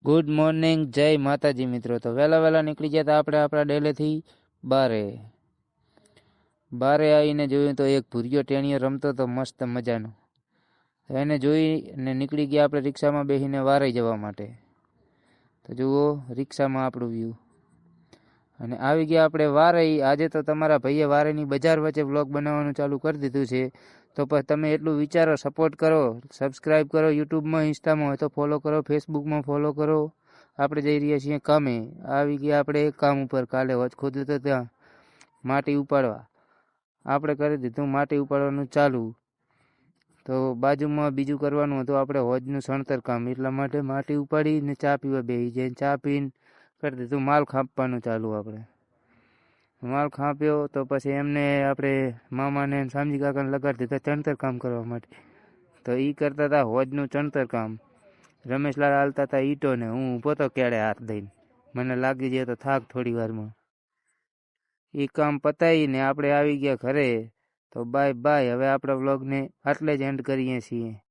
Good morning, જય માતાજી મિત્રો. તો વહેલા વહેલા નીકળી ગયા હતા આપણે આપણા ડેલેથી બારે આવીને જોયું તો એક ભૂરિયો ટેણીયો રમતો તો મસ્ત મજાનો. એને જોઈને નીકળી ગયા આપણે રિક્ષામાં બેસીને વારે જવા માટે. તો જુઓ રિક્ષામાં આપણું વ્યૂ અને આવી ગયા આપણે વારે. આજે તો તમારા ભાઈએ વારેની બજાર વચ્ચે વ્લોગ બનાવવાનું ચાલુ કરી દીધું છે. તો પછી તમે એટલું વિચારો, સપોર્ટ કરો, સબસ્ક્રાઈબ કરો, યુટ્યુબમાં, ઇન્સ્ટામાં હોય તો ફોલો કરો, ફેસબુકમાં ફોલો કરો. આપણે જઈ રહ્યા છીએ કામે. આવી ગયા આપણે કામ ઉપર. કાલે હોજ ખોદ્યું તો ત્યાં માટી ઉપાડવા આપણે કરી દીધું માટી ઉપાડવાનું ચાલુ. તો બાજુમાં બીજું કરવાનું હતું આપણે હોજનું સણતર કામ. એટલા માટે માટી ઉપાડીને ચા પીવા બેસી જઈને ચા પીને કરી દીધું માલ ખાંપવાનું ચાલુ. આપણે માલ ખાંપ્યો તો પછી એમને આપણે મામાને શામજી કાકાને લગાડી દીધા ચણતર કામ કરવા માટે. તો એ કરતા હતા હોજનું ચણતર કામ. રમેશલાલ હાલતા હતા ઈંટોને, હું ઊભો તો કેળે હાથ દઈને. મને લાગી જાય તો થાક થોડી વારમાં. એ કામ પતાવીને આપણે આવી ગયા ઘરે. તો બાય બાય. હવે આપણા વ્લોગને આટલે જ એન્ડ કરીએ છીએ.